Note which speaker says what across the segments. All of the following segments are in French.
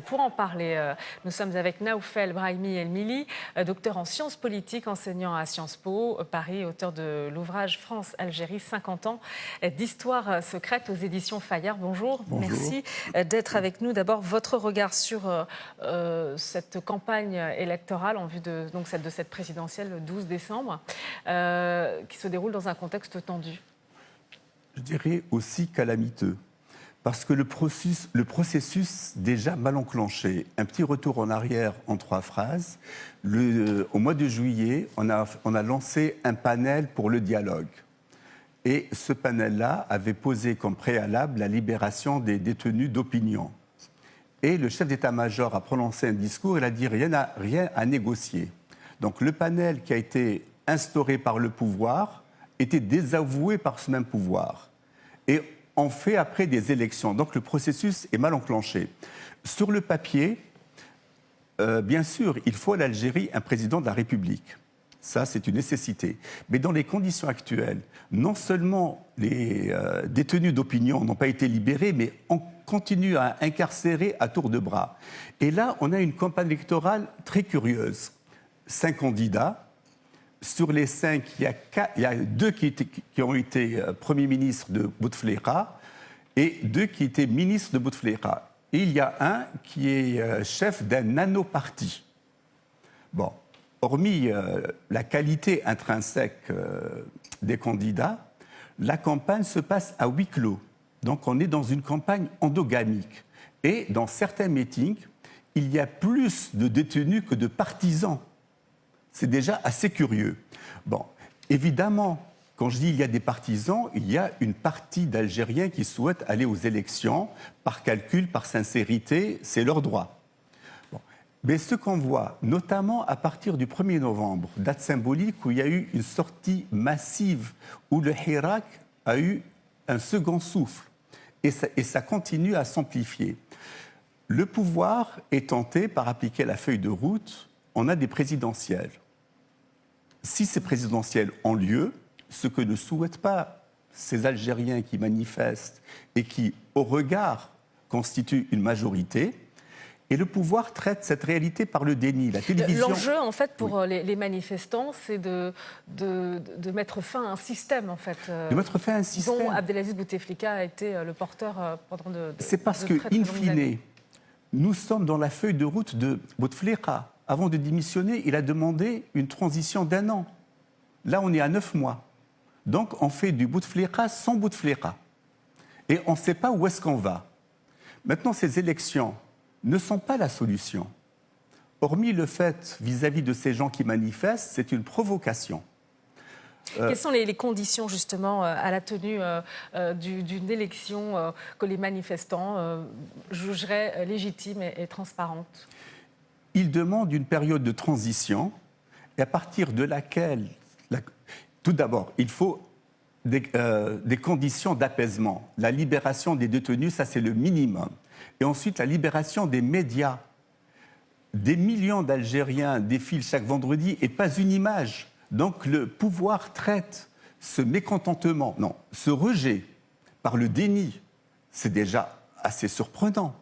Speaker 1: pour en parler, nous sommes avec Naoufel Brahimi El-Mili, docteur en sciences politiques, enseignant à Sciences Po Paris, auteur de l'ouvrage France-Algérie, 50 ans d'histoire secrète aux éditions Fayard. Bonjour.
Speaker 2: Bonjour.
Speaker 1: Merci d'être avec nous. D'abord, votre regard sur cette campagne électorale en vue de cette présidentielle le 12 décembre, qui se déroule dans un contexte tendu.
Speaker 2: Je dirais aussi calamiteux, parce que le processus déjà mal enclenché. Un petit retour en arrière en 3 phrases. Au mois de juillet, on a lancé un panel pour le dialogue. Et ce panel-là avait posé comme préalable la libération des détenus d'opinion. Et le chef d'état-major a prononcé un discours, il a dit rien à négocier. Donc le panel qui a été instauré par le pouvoir était désavoué par ce même pouvoir. Et on fait après des élections. Donc le processus est mal enclenché. Sur le papier, bien sûr, il faut à l'Algérie un président de la République. Ça, c'est une nécessité. Mais dans les conditions actuelles, non seulement les détenus d'opinion n'ont pas été libérés, mais on continue à incarcérer à tour de bras. Et là, on a une campagne électorale très curieuse. 5 candidats. Sur les 5, il y a 2 qui ont été Premier ministre de Bouteflika et 2 qui étaient ministres de Bouteflika. Et il y a un qui est chef d'un nanoparti. Bon, hormis la qualité intrinsèque des candidats, la campagne se passe à huis clos. Donc on est dans une campagne endogamique. Et dans certains meetings, il y a plus de détenus que de partisans. C'est déjà assez curieux. Bon, évidemment, quand je dis il y a des partisans, il y a une partie d'Algériens qui souhaitent aller aux élections par calcul, par sincérité, c'est leur droit. Bon. Mais ce qu'on voit, notamment à partir du 1er novembre, date symbolique où il y a eu une sortie massive, où le Hirak a eu un second souffle, et ça continue à s'amplifier. Le pouvoir est tenté par appliquer la feuille de route, on a des présidentielles. Si ces présidentielles ont lieu, ce que ne souhaitent pas ces Algériens qui manifestent et qui, au regard, constituent une majorité, et le pouvoir traite cette réalité par le déni. La télévision...
Speaker 1: L'enjeu, en fait, pour les manifestants, c'est de mettre fin à un système, en fait.
Speaker 2: De mettre fin à un système.
Speaker 1: Dont Abdelaziz Bouteflika a été le porteur pendant de
Speaker 2: c'est parce que, in fine, nous sommes dans la feuille de route de Bouteflika. Avant de démissionner, il a demandé une transition d'1 an. Là, on est à 9 mois. Donc, on fait du Bouteflika sans Bouteflika. Et on ne sait pas où est-ce qu'on va. Maintenant, ces élections ne sont pas la solution. Hormis le fait, vis-à-vis de ces gens qui manifestent, c'est une provocation.
Speaker 1: Quelles sont les conditions, justement, à la tenue d'une élection que les manifestants jugeraient légitime et transparente ?
Speaker 2: Il demande une période de transition et à partir de laquelle, tout d'abord, il faut des conditions d'apaisement. La libération des détenus, ça c'est le minimum. Et ensuite, la libération des médias. Des millions d'Algériens défilent chaque vendredi et pas une image. Donc le pouvoir traite ce mécontentement, non, ce rejet par le déni. C'est déjà assez surprenant.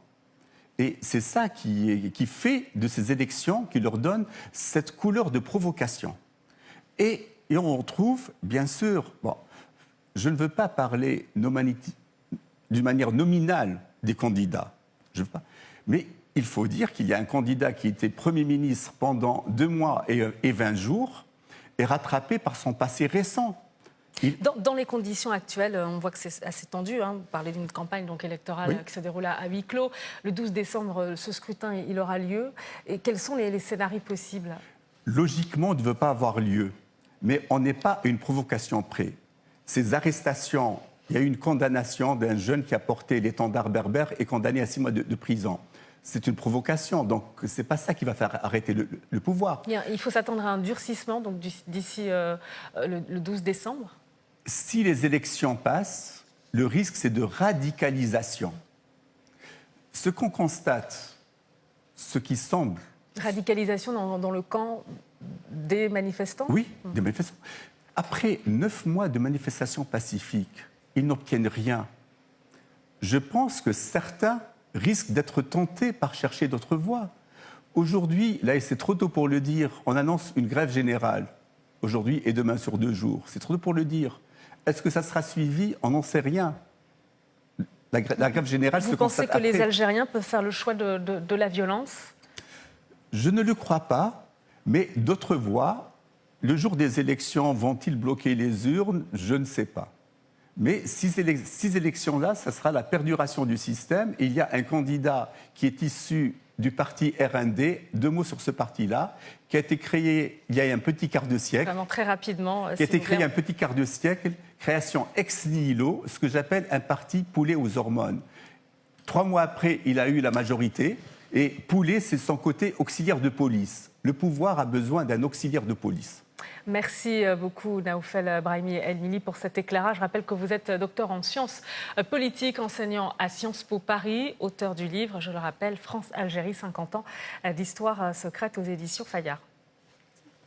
Speaker 2: Et c'est ça qui fait de ces élections, qui leur donne cette couleur de provocation. Et on retrouve, bien sûr, bon, je ne veux pas parler d'une manière nominale des candidats, mais il faut dire qu'il y a un candidat qui était Premier ministre pendant 2 mois et 20 jours, est rattrapé par son passé récent.
Speaker 1: Dans les conditions actuelles, on voit que c'est assez tendu. Vous parlez d'une campagne électorale qui se déroule à huis clos. Le 12 décembre, ce scrutin, il aura lieu. Et quels sont les scénarios possibles ?
Speaker 2: Logiquement, on ne veut pas avoir lieu. Mais on n'est pas à une provocation près. Ces arrestations, il y a eu une condamnation d'un jeune qui a porté l'étendard berbère et condamné à 6 mois de prison. C'est une provocation, donc ce n'est pas ça qui va faire arrêter le pouvoir.
Speaker 1: Il faut s'attendre à un durcissement d'ici le 12 décembre.
Speaker 2: Si les élections passent, le risque, c'est de radicalisation. Ce qu'on constate, ce qui semble...
Speaker 1: Radicalisation dans le camp des manifestants ?
Speaker 2: Oui, des manifestants. Après 9 mois de manifestations pacifiques, ils n'obtiennent rien. Je pense que certains risque d'être tenté par chercher d'autres voies. Aujourd'hui, là, et c'est trop tôt pour le dire, on annonce une grève générale, aujourd'hui et demain sur 2 jours. C'est trop tôt pour le dire. Est-ce que ça sera suivi? On n'en sait rien. La grève générale se constate après.
Speaker 1: Vous pensez que les Algériens peuvent faire le choix de la violence?
Speaker 2: Je ne le crois pas, mais d'autres voies. Le jour des élections, vont-ils bloquer les urnes? Je ne sais pas. Mais ces élections-là, ça sera la perduration du système. Et il y a un candidat qui est issu du parti RND, 2 mots sur ce parti-là, qui a été créé il y a un petit quart de siècle.
Speaker 1: Vraiment très rapidement.
Speaker 2: Qui a été créé un petit quart de siècle, création ex nihilo, ce que j'appelle un parti poulet aux hormones. 3 mois après, il a eu la majorité. Et poulet, c'est son côté auxiliaire de police. Le pouvoir a besoin d'un auxiliaire de police.
Speaker 1: Merci beaucoup Naoufel Brahimi El Mili pour cet éclairage. Je rappelle que vous êtes docteur en sciences politiques, enseignant à Sciences Po Paris, auteur du livre, je le rappelle, France-Algérie, 50 ans d'histoire secrète aux éditions Fayard.